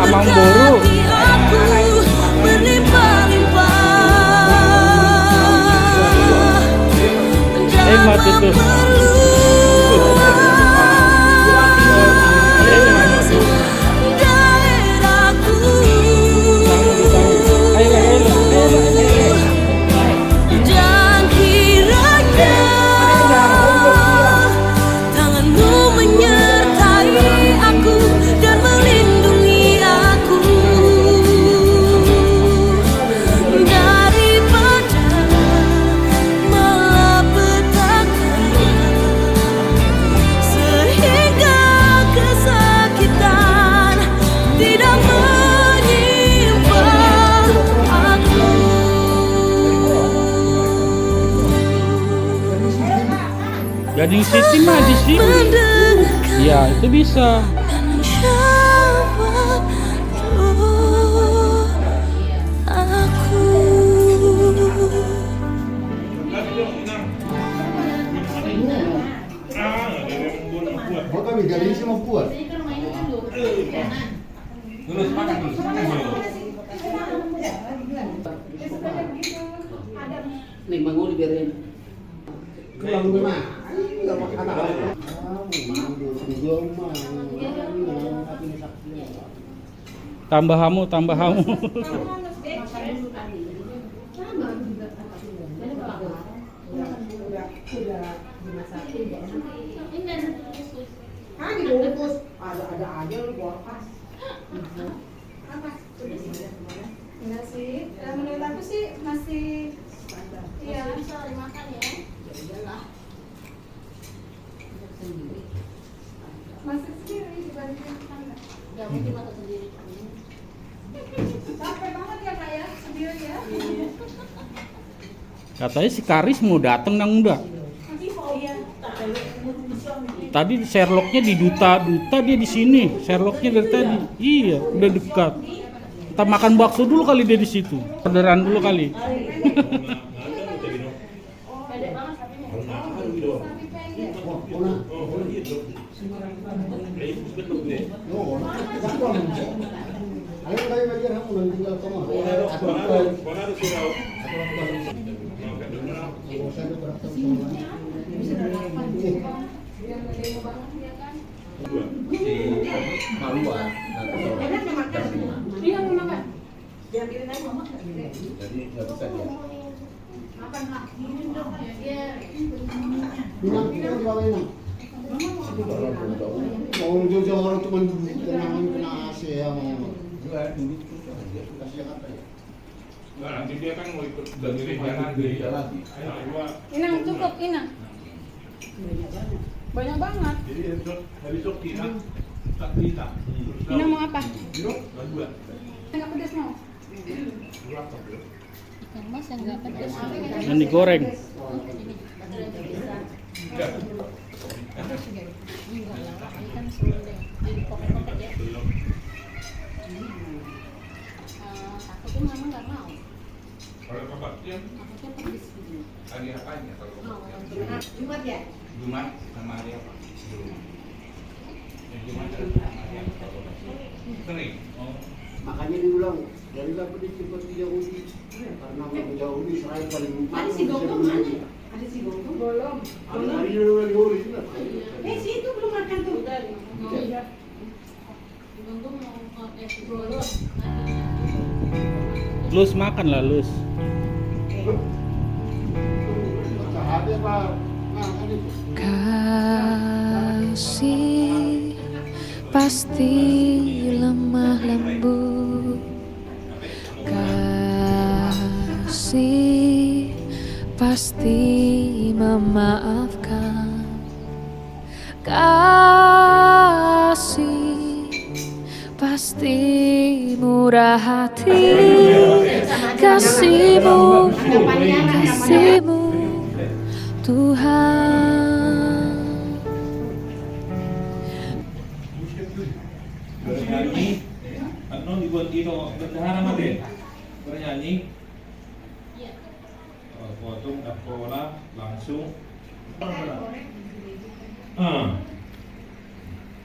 Amang Boru. Hemat itu. Gading City mah di sini. Ya, itu bisa. Oh, kami Gading sih mau buat. Terus makan dulu. Nih mangu dibiarin. Kalau gimana? Enggak makan apa. Tambah hamu. Ah, dibungkus. Ada aja lu bokas. Enggak sih, menurut aku sih masih iya. Bisa dimakan ya. Masih sendiri dibandingkan tetangga. Gak mungkin makan sendiri. Capek banget ya kak ya, sendiri ya. Katanya si Karis mau datang nang udah. Iya. Tadi Sherlocknya di duta dia di sini. Sherlocknya dari tadi. Iya, udah dekat. Kita makan bakso dulu kali dia di situ. Orderan dulu kali. Pendek banget sapinya. Sapi pendek. Ayo kayo belajar kamu nanti tinggal kamu. Dia mau makan. Jadi nggak bisa dia. Makan lah. Iya. Bilang kita di bawah ini. Mau jauh-jauh orang cuma kena AC ya mau. Juga dulu kasih apa ya? Enggak, nanti dia kan mau ikut dari jalan lagi. Ayo, Inang cukup, Inang. Banyak banget. jadi besok kita tak cerita. Inang mau apa? Dua. Enggak pedas mau. Ikan mas yang nggak pedas. Dan digoreng. Enggak. Enggak lah, ini kan serundeng. Jadi kopek-kopek ya. Takutnya mama nggak mau. Kalau papatnya Takutnya pedes gitu. hari apanya kalau Mau papatnya? kan? Jumat ya? Jumat sama hari apa? Yang Jumat sama hari apa? Kalau papatnya? Sering. Oh. Makanya diulang dari apa disebut Yahudi karena orang Yahudi Israel paling Ada si Gonggong mana? Ada si Gonggong belum. hari ini udah Yahudi sudah. Si itu belum makan tuh. Udah, mau Iya. Gonggong mau Belum. Lus makan lah, Lus. Sahabat Pak. Nah, ini Kasih pasti lemah lembut. Kasih pasti memaafkan. Kasih pasti murah hati. Kasihmu, kasihmu Tuhan. Bernyanyi, ano dibuat dito berdahara mati. Bernyanyi. Iya. Potong pola langsung.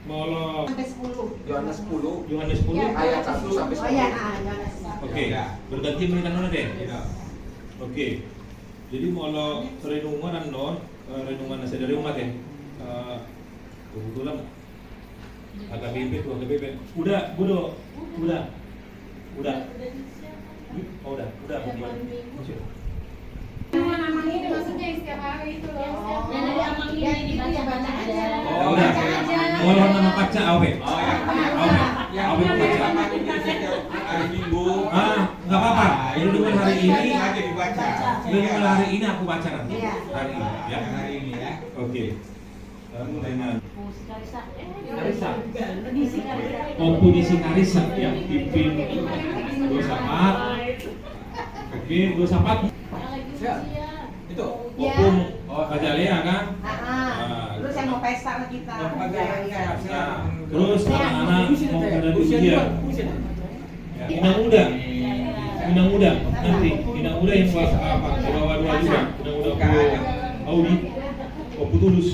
Molo Sampai 10. Yohanes 10 Yohanes 10 Iya. ayat 1 sampai 10. Oh ya, Yohanes. Oke, berganti menit mana deh? Oke. Jadi molo renungan renungan nasi dari umat ya. Kebetulan agak bebek. Udah. Oh, udah. Nama ini maksudnya yang setiap hari itu loh. Dan dari amal ini Ya, dibaca itu ya, baca aja. Oh, udah. Baca aja. Molo nama baca awe. Ya, Awe baca. hari Minggu. Nggak apa-apa. Renungan hari ini. aja dibaca. Renungan hari ini aku baca nanti. Iya. Hari ini, ya. Hari ini ya. Oke. Dengan Karisa. Karisa. Edisi Karisa. Kompetisi Karisa yang pimpin 24. Oke, 24. Yang lagi usia. Itu. Ya. Opung Kajalea kan? Terus yang mau pesta sama kita. Nah, terus anak-anak mau pada usia. Ya, Inang Muda nanti Inang Muda yang bawa dua juga. Inang Muda Audi, Opu Tulus.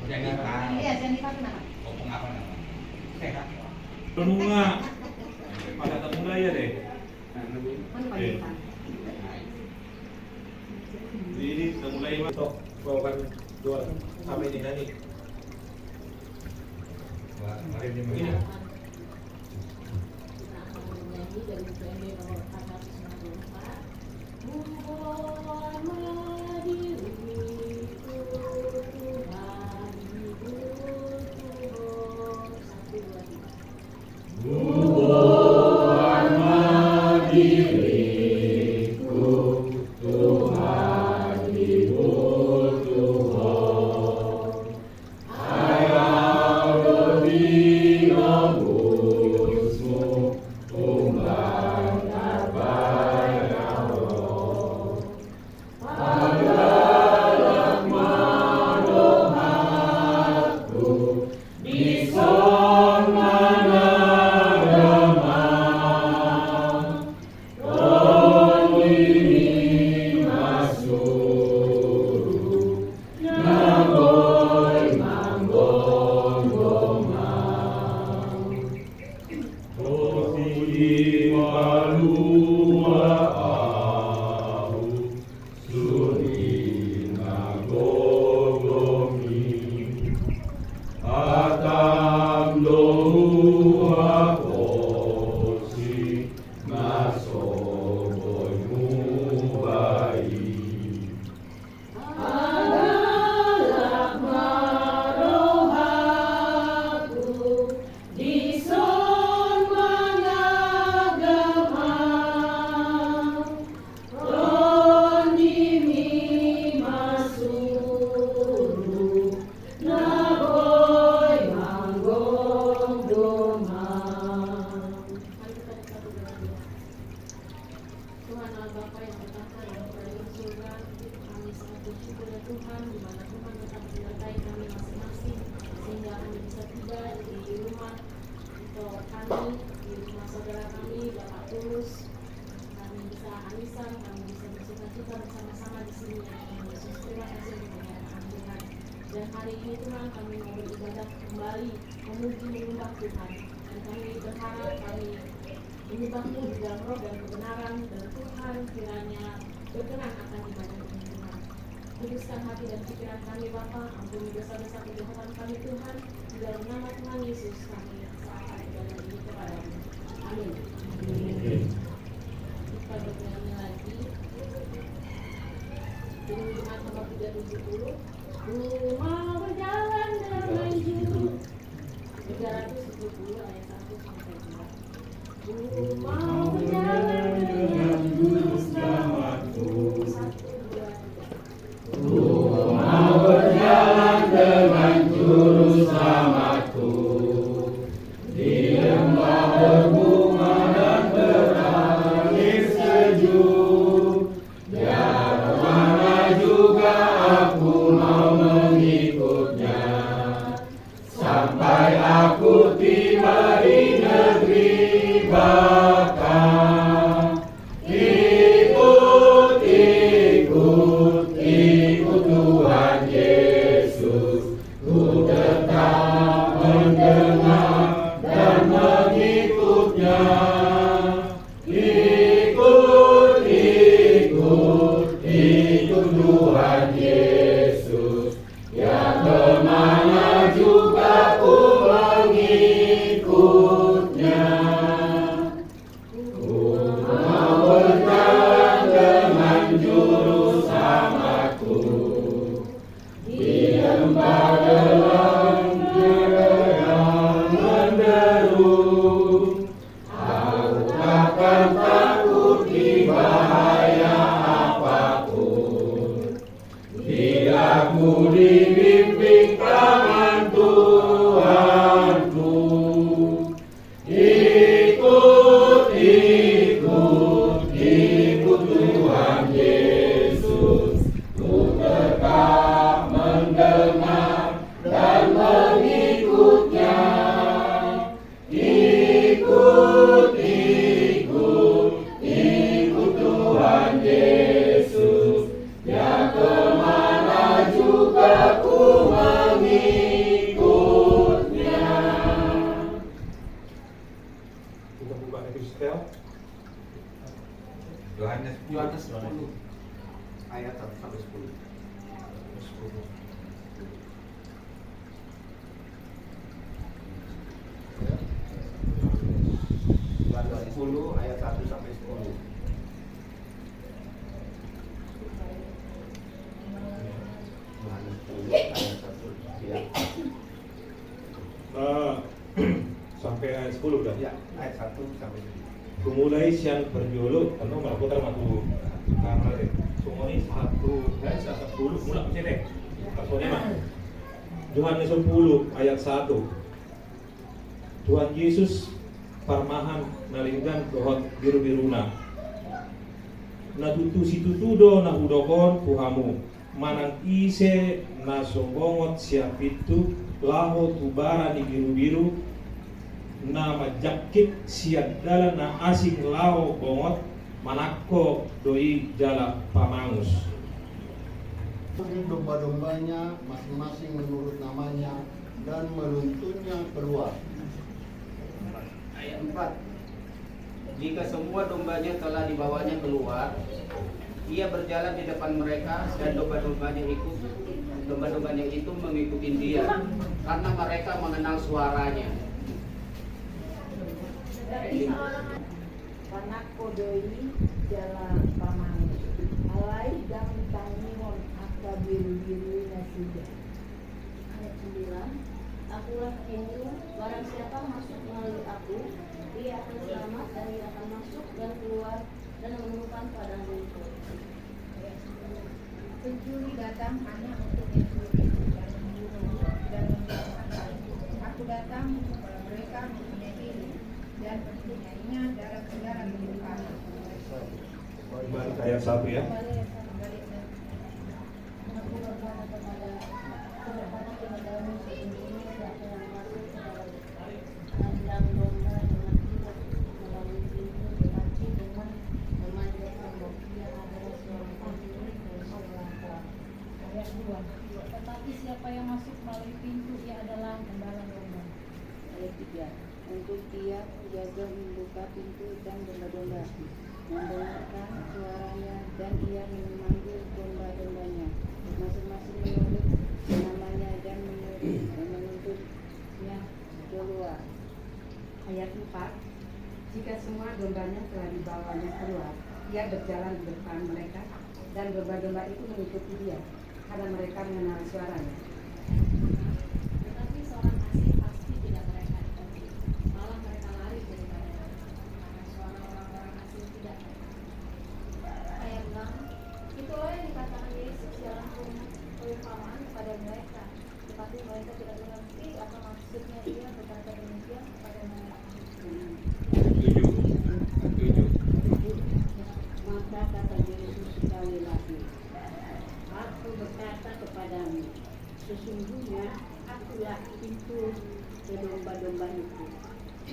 Iya, Jennifer kenapa? Opung apa nama? Sehat. Renunga, ada muda ya deh. Mana Oke. Pak? Jadi ini sudah mulai masuk bawakan dua sampai di nani. Kemarin dia Ini. Tuhan Allah Bapa yang berkata yang berada di surga, kami sangat bersyukur ya Tuhan, di mana Tuhan tetap menyertai kami masing-masing, sehingga kami bisa tiba di rumah untuk kami, di rumah saudara kami, Bapak Tulus, kami bisa anisan, kami bisa bersuka-cita bersama-sama di sini ya Tuhan Yesus. Terima kasih untuk kebenaran Tuhan. Dan hari ini Tuhan kami mau beribadah kembali, memuji menyembah Tuhan, dan kami berharap kami menyembahmu di dalam roh dan kebenaran, dan Tuhan kiranya berkenan akan ibadah ini Tuhan. Kuduskan hati dan pikiran kami Bapa, ampuni dosa-dosa kejahatan kami Tuhan, di dalam nama Tuhan Yesus kami serahkan ibadah ini kepadamu. Amin. Kita bernyanyi lagi. Ini Jumat nomor 370. Ku mau berjalan dengan juru 370 ayat 1 sampai 2. Ku mau berjalan dengan juru selamatku. 1, 2, 3. Ku mau berjalan dengan juru selamatku di lembah berbunga dan berair sejuk. Biar mana juga aku mau mengikutnya, sampai aku tiba di negeri Bapa. Ikut, ikut, ikut Tuhan Yesus. Ku tetap mendengar dan mengikutnya. Ikut, ikut, ikut Tuhan Yesus. Yang kemana juga ku mengikutnya. Ku mau berjalan dengan juru selamatku di lembah gelap yang menderu. Aku takkan takut di bahaya apapun, bila ku dibimbing tangan Tuhanku. Ikut, ikut, ikut Tuhan Yesus. Ku tetap mendengar dan mengikutnya. Ikut, ikut, ikut Tuhan Yesus. Yang kemana juga ku mengikutnya. Kita buka epistel Yohanes 10 ayat 1 sampai 10. Yohanes 10 ayat 1 sampai 10. Yohanes 10 ayat 1 ya. Sampai ayat 10 udah. Ya, ayat 1 sampai 10. Kumulai siang berjolo, atau melakukan matu karena deh. Semua ini 10 mulai sini deh. Maksudnya mah. Yohanes 10 ayat 1. Tuhan Yesus parmahan nalinggan kohot biru-biruna. Na tutu situtudo na udokon puhamu. Manang ise na sombongot siap itu laho tubara ni biru-biru. Na majakit siap dala na asing lao bongot manakko doi jala pamangus. Domba-dombanya masing-masing menurut namanya dan menuntunnya keluar. Ayat 4. Jika semua dombanya telah dibawanya keluar, ia berjalan di depan mereka dan domba-dombanya itu mengikuti dia, karena mereka mengenal suaranya. Panak kodoi jalan paman alai dang tangion akka biru-biru nasinya. Ayat 9, akulah pintu, barang siapa masuk melalui aku, ia akan selamat dan ia akan masuk dan keluar dan menemukan padang rumput. Pencuri datang hanya untuk mencuri dan membunuh dan membinasakan. Aku datang supaya mereka mempunyai hidup dan mempunyainya dalam segala kehidupan. Kembali ke ayat 1 ya. Aku berkata kepada kepadamu sesungguhnya siapa yang masuk ke dalam kandang domba dengan tidak melalui pintu tetapi dengan memanjat tembok, dia adalah seorang pencuri dan seorang pelaku. Ayat 2. Tetapi siapa yang masuk melalui pintu, ia adalah gembala domba. Ayat 3. Untuk ia jaga membuka pintu dan domba-domba, mendengarkan suaranya dan ia memanggil domba-dombanya, masing-masing menyebut namanya dan menuntutnya keluar. Ayat 4. Jika semua dombanya telah dibawanya keluar, ia berjalan di depan mereka dan domba-domba itu mengikuti dia, karena mereka mengenal suaranya. Tetapi seorang asing pasti tidak mereka ikuti, malah mereka lari daripadanya, karena suara orang-orang asing tidak mereka. Ayat 6, itulah yang dikatakan Yesus dalam perumpamaan kepada mereka, tetapi mereka tidak mengerti apa maksudnya dia berkata demikian kepada mereka. 7. Maka kata Yesus sekali lagi, aku berkata kepadamu, sesungguhnya akulah pintu ke domba-domba itu.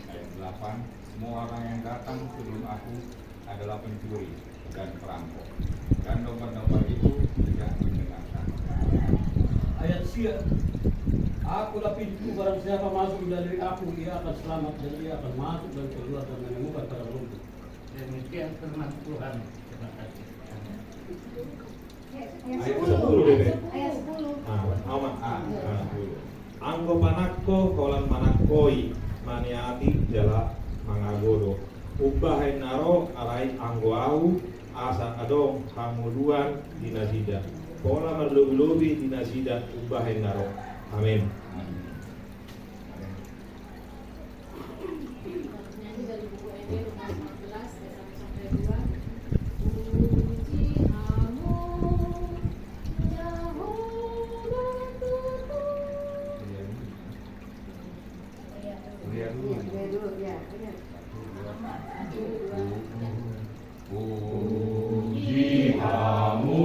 Ayat 8, semua orang yang datang sebelum aku adalah pencuri dan perampok, dan domba-domba itu tidak mendengarkan. Ayat 9, akulah pintu, barang siapa masuk dari aku, ia akan selamat dan ia akan masuk dan keluar dan menemukan padang rumput. Demikian firman Tuhan. Terima kasih. Ayat 10 deh. Ayat 10. Aman. Anggo panakko kolan manakoi maniati jala mangagodo. Ubahay naro alai anggo au asa adong hamuluan dinasida. Pola merlubi dinasida ubahay naro. Amin. Nyanyi dari buku Ede Lukas 14 ayat 1 sampai 2. Puji Hamu Yehovah Tuhan. Lihat dulu. Ya. Puji Hamu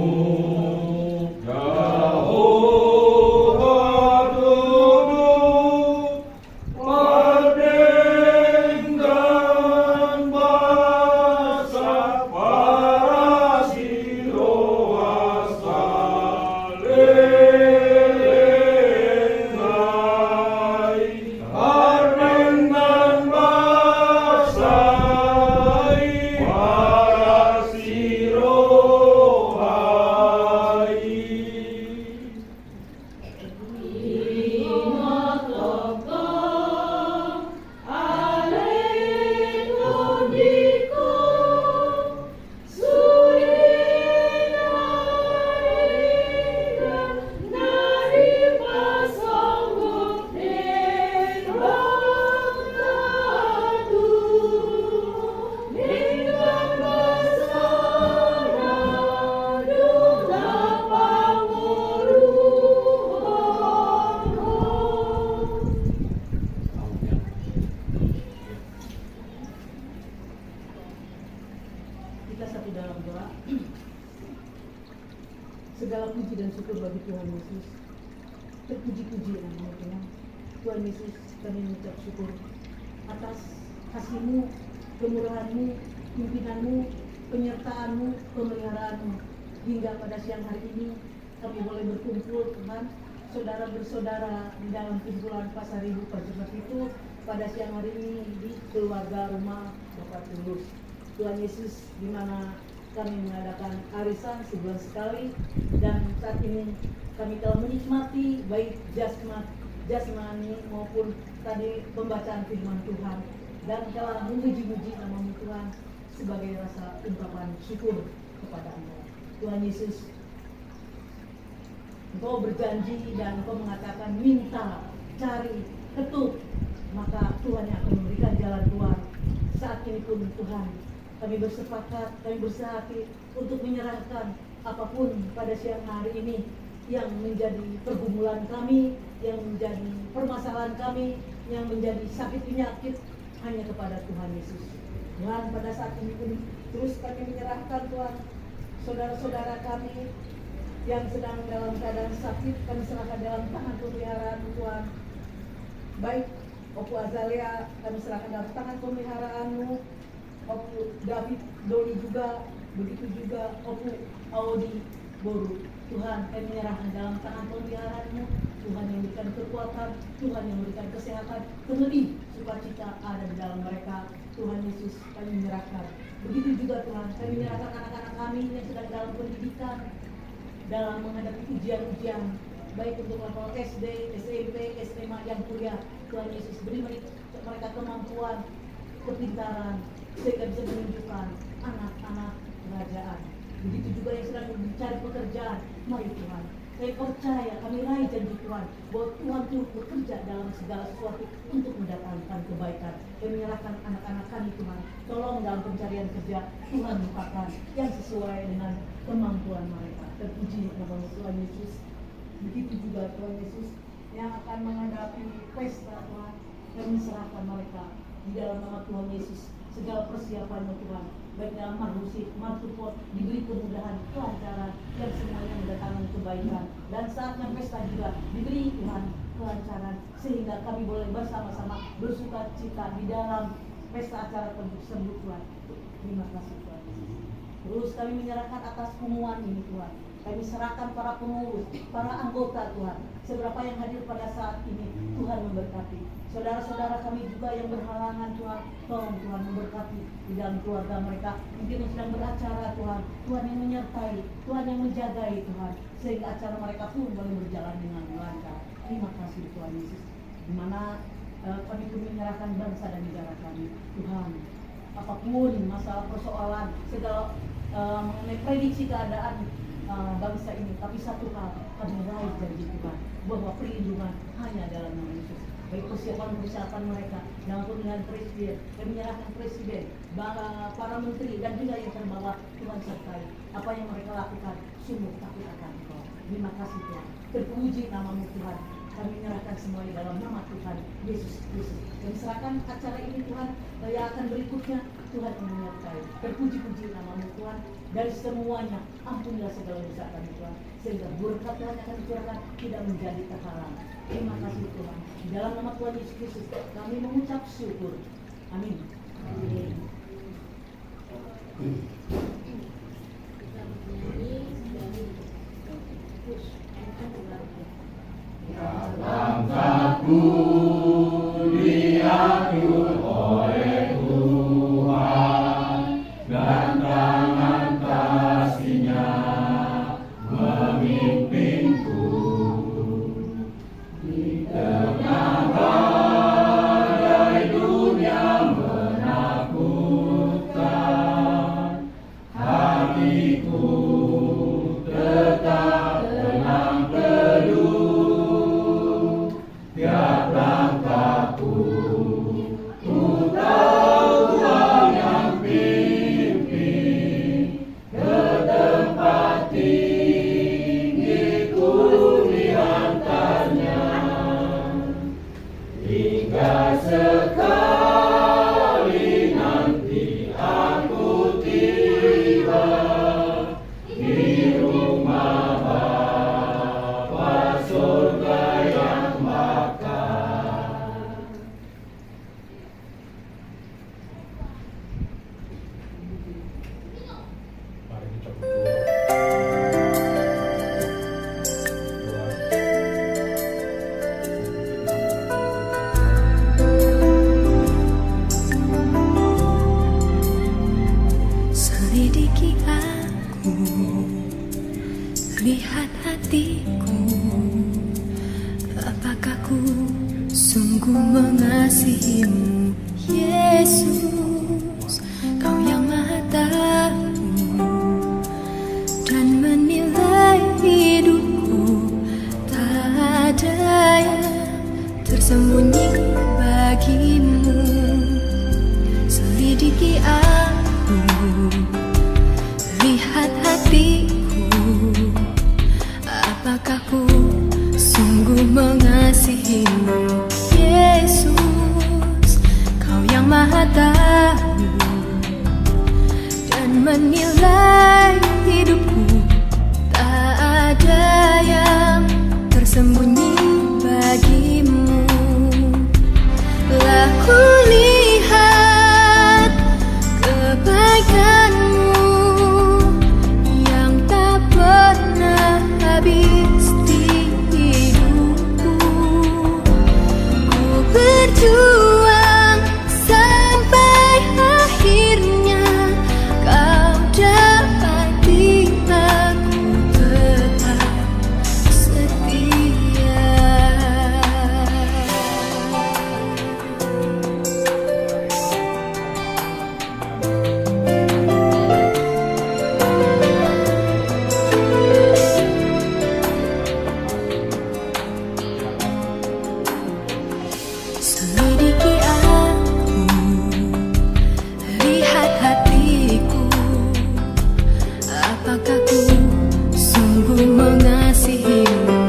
Segala puji dan syukur bagi Tuhan Yesus. Terpuji-puji nama Tuhan. Tuhan Yesus, kami mengucap syukur atas kasih-Mu, kemurahan-Mu, pimpinanmu, penyertaan-Mu, pemeliharaanmu. Hingga pada siang hari ini kami boleh berkumpul, Tuhan, saudara bersaudara di dalam kumpulan Pasar Ibu Pasar itu pada siang hari ini di keluarga rumah Bapak tulus. Tuhan Yesus, di mana kami mengadakan arisan sebulan sekali, dan saat ini kami telah menikmati baik jasmani maupun tadi pembacaan firman Tuhan, dan telah memuji-muji nama Tuhan sebagai rasa ungkapan syukur kepada Engkau. Tuhan Yesus, Engkau berjanji dan Engkau mengatakan minta, cari, ketuk, maka Tuhan yang akan memberikan jalan keluar. Saat ini pun Tuhan, kami bersepakat, kami bersehati untuk menyerahkan apapun pada siang hari ini yang menjadi pergumulan kami, yang menjadi permasalahan kami, yang menjadi sakit penyakit, hanya kepada Tuhan Yesus. Dan pada saat ini pun terus kami menyerahkan Tuhan saudara-saudara kami yang sedang dalam keadaan sakit, kami serahkan dalam tangan pemeliharaan Tuhan. Baik Opu Azalia, kami serahkan dalam tangan pemeliharaan-Mu. Opu David Doli juga, begitu juga Opu Audi Boru. Tuhan, kami menyerahkan dalam tangan pemeliharaan-Mu. Tuhan yang memberikan kekuatan, Tuhan yang memberikan kesehatan, terlebih sukacita ada di dalam mereka. Tuhan Yesus, kami menyerahkan. Begitu juga Tuhan, kami menyerahkan anak-anak kami yang sedang dalam pendidikan, dalam menghadapi ujian-ujian, baik untuk level SD, SMP, SMA, yang kuliah. Tuhan Yesus, beri mereka kemampuan, kepintaran, sehingga bisa menunjukkan anak-anak kerajaan. Begitu juga yang sedang mencari pekerjaan, mari Tuhan, kami percaya, kami raih janji Tuhan bahwa Tuhan turut bekerja dalam segala sesuatu untuk mendatangkan kebaikan. Kami menyerahkan anak-anak kami Tuhan, tolong dalam pencarian kerja, Tuhan lupakan yang sesuai dengan kemampuan mereka. Terpuji nama Tuhan Yesus. Begitu juga Tuhan Yesus yang akan menghadapi pesta Tuhan, kami serahkan mereka di dalam nama Tuhan Yesus. Segala persiapan Tuhan, baik dalam marmusik, martupot, diberi kemudahan, kelancaran, yang semuanya mendatangkan kebaikan. Dan saatnya pesta juga diberi Tuhan kelancaran, sehingga kami boleh bersama-sama bersuka cita di dalam pesta acara tersebut Tuhan. Terima kasih Tuhan. Terus kami menyerahkan atas pengumuman ini Tuhan. Kami serahkan para pengurus, para anggota Tuhan, seberapa yang hadir pada saat ini, Tuhan memberkati. Saudara-saudara kami juga yang berhalangan Tuhan, tolong Tuhan memberkati di dalam keluarga mereka. Mungkin yang sedang beracara Tuhan, Tuhan yang menyertai, Tuhan yang menjagai Tuhan, sehingga acara mereka pun boleh berjalan dengan lancar. Terima kasih Tuhan Yesus. Di mana kami pun menyerahkan bangsa dan negara kami, Tuhan. Apapun masalah persoalan, segala mengenai prediksi keadaan bangsa ini, tapi satu hal kami raih janji Tuhan, bahwa perlindungan hanya dalam nama Yesus. Baik persiapan mereka dalam pemilihan presiden, kami menyerahkan presiden, para menteri dan juga yang terbawa, Tuhan sertai apa yang mereka lakukan, sungguh takut akan Engkau. Terima kasih Tuhan, terpuji nama-Mu Tuhan. Kami menyerahkan semuanya dalam nama Tuhan Yesus Kristus. Kami serahkan acara ini Tuhan, yang akan berikutnya Tuhan menyertai. Terpuji-puji nama-Mu Tuhan. Dari semuanya, ampunilah segala dosa kami Tuhan, sehingga berkat Tuhan akan dicurahkan tidak menjadi terhalang. Terima kasih Tuhan. Di dalam nama Tuhan Yesus Kristus kami mengucap syukur. Amin. Amin. Bangsaku diatur oleh Tuhan, dan tangan kasih-Nya memimpinku. Di tengah badai dunia menakutkan, hatiku, apakah ku sungguh mengasihimu, Yesus? Kau yang Maha Tahu dan menilai hidupku, tak ada yang tersembunyi bagimu. Selidiki aku, lihat hatiku, apakah ku sungguh mengasihimu, Yesus? Kau yang Maha Tahu dan menilai hidupku, tak ada yang tersembunyi bagimu. Lah ku lihat kebaikanmu yang tak pernah habis di hidupku. Ku berjuang sampai akhirnya kau dapati aku tetap setia. Selidiki aku, lihat hatiku, apakah ku sungguh mengasihimu,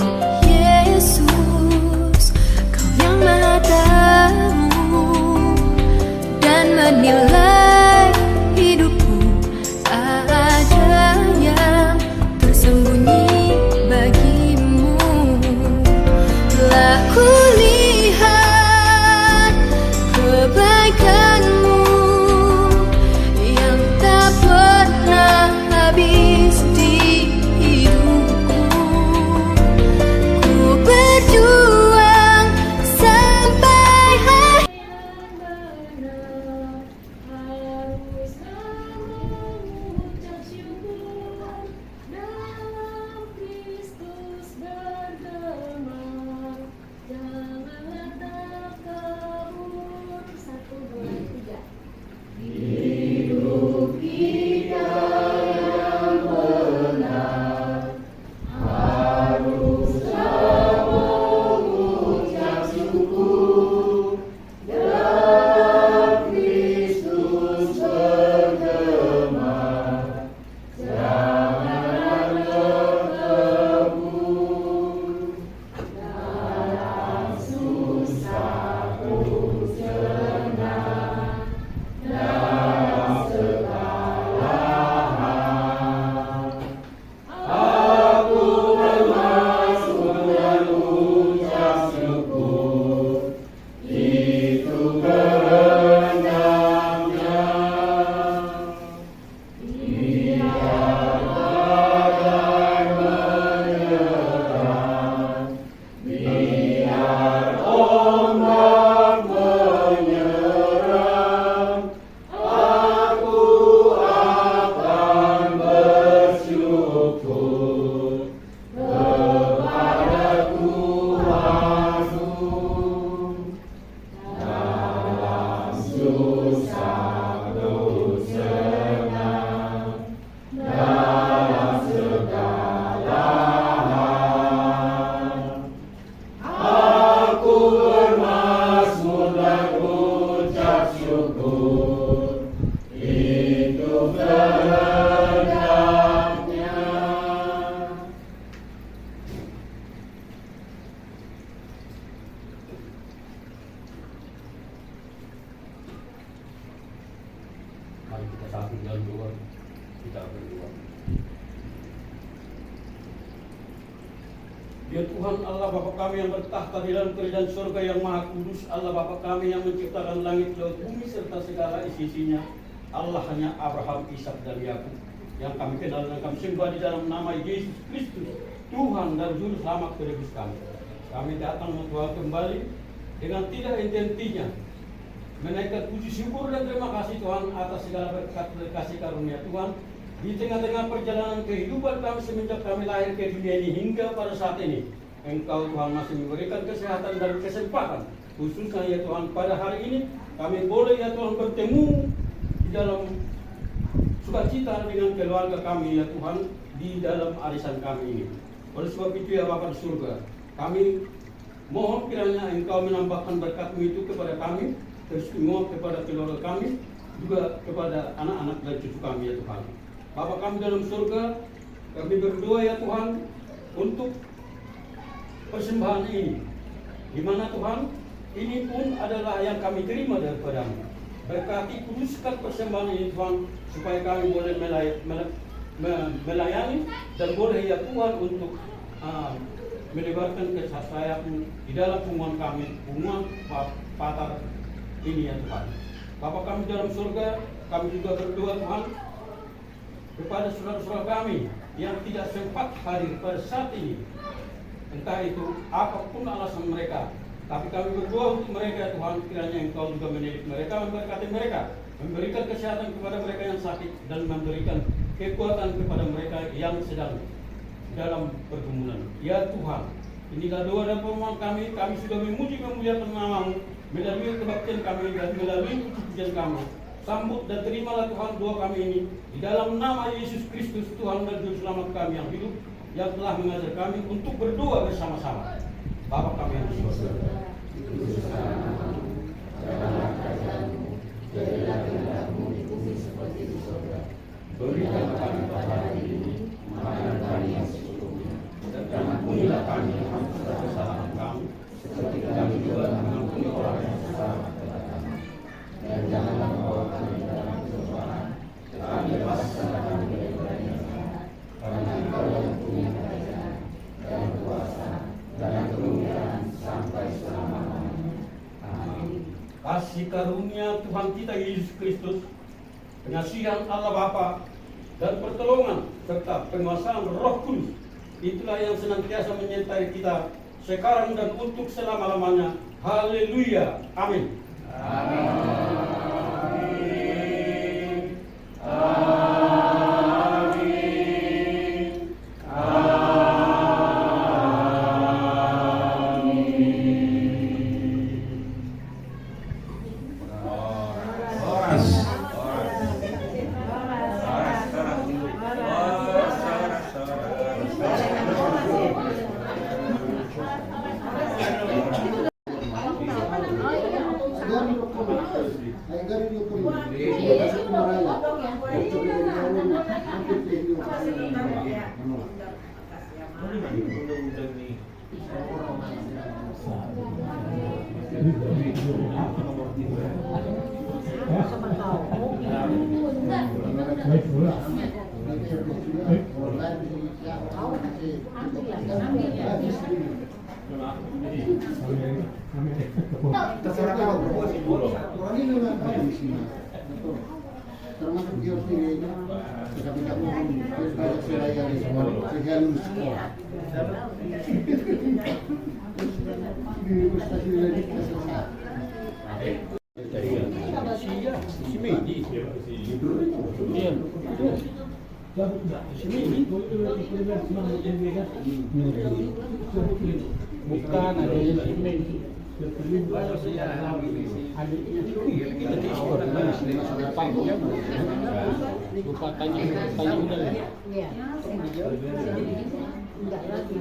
Yesus? Kau yang Maha Tahu dan menilai hidupku, tak ada yang tersembunyi bagimu. Telah ku lihat kebaikanmu yang tak pernah habis di hidupku. Ku berjuang sampai akhir. Haruslah mengucap syukur dalam Kristus bergema. Janganlah tak kabur. 1, 2, 3. Hidup kita yang benar haruslah mengucap syukur dalam Kristus bergema. Janganlah terkabur dalam susah atau senang, dalam segala hal. Aku bermasuk mengucap syukur, itu kehendaknya. Biar badan menyerang, biar ombak menyerang, aku akan bersyukur kepada Tuhanku. Dalam susah atau senang, dalam segala hal. Aku bermasmur dan ucap syukur, itu kehendaknya. Mari kita satu dan dua, kita berdua. Ya Tuhan Allah Bapa kami yang bertahta di dalam kerajaan surga yang maha kudus, Allah Bapa kami yang menciptakan langit, laut, bumi serta segala isi-isinya. Allah hanya Abraham, Ishak dan Yakub yang kami kenal dan kami sembah di dalam nama Yesus Kristus, Tuhan dan Juru Selamat penebus kami. Kami datang membawa kembali dengan tidak henti-hentinya menaikkan puji syukur dan terima kasih Tuhan atas segala berkat kasih karunia Tuhan Di tengah-tengah perjalanan kehidupan kami semenjak kami lahir ke dunia ini hingga pada saat ini, Engkau Tuhan masih memberikan kesehatan dan kesempatan. Khususnya ya Tuhan, pada hari ini kami boleh ya Tuhan bertemu di dalam sukacita dengan keluarga kami ya Tuhan, di dalam arisan kami ini. Oleh sebab itu ya Bapa di surga, kami mohon kiranya Engkau menambahkan berkat-Mu itu kepada kami, teristimewa kepada keluarga kami, juga kepada anak-anak dan cucu kami ya Tuhan. Bapa kami dalam surga, kami berdoa ya Tuhan untuk persembahan ini, di mana Tuhan, ini pun adalah yang kami terima daripada-Mu. Berkati kuduskan persembahan ini Tuhan, supaya kami boleh melayani dan boleh ya Tuhan untuk melebarkan kasih sayap-Mu di dalam hubungan kami, hubungan patar ini ya Tuhan. Bapa kami dalam surga, kami juga berdoa Tuhan kepada saudara-saudara kami yang tidak sempat hadir pada saat ini, entah itu apapun alasan mereka, tapi kami berdoa untuk mereka Tuhan, kiranya Engkau juga mendidik mereka, memberkati mereka, memberikan kesehatan kepada mereka yang sakit, dan memberikan kekuatan kepada mereka yang sedang dalam pergumulan. Ya Tuhan, inilah doa dan permohonan kami sudah memuliakan nama-Mu melalui kebaktian kami dan melalui puji-pujian kami. Sambut dan terimalah Tuhan doa kami ini di dalam nama Yesus Kristus, Tuhan dan Juru Selamat kami yang hidup, yang telah mengajar kami untuk berdoa bersama-sama. Bapa kami yang di surga, jadilah kehendak-Mu di bumi seperti di surga. Berikanlah kami pada hari ini makanan kami yang secukupnya, dan ampunilah kami atas kesalahan kami, seperti kami juga mengampuni orang yang bersalah kepada kami. Dan janganlah membawa kami dalam pencobaan, tetapi lepaskanlah kami dari yang jahat. Karena Engkau yang punya kerajaan dan kuasa dan kemuliaan sampai selama-lamanya. Amin. kasih karunia Tuhan kita Yesus Kristus, pengasihan Allah Bapa, dan pertolongan serta penguasaan Roh Kudus, itulah yang senantiasa menyertai kita sekarang dan untuk selama-lamanya. Haleluya. Amin. Amin. Termasuk geofilia, kita tidak mohon banyak seraya di sehingga lulus sekolah. Di stasiun lagi kita selesai. Bukan ada yang lupa tanya udah ya. Enggak lagi.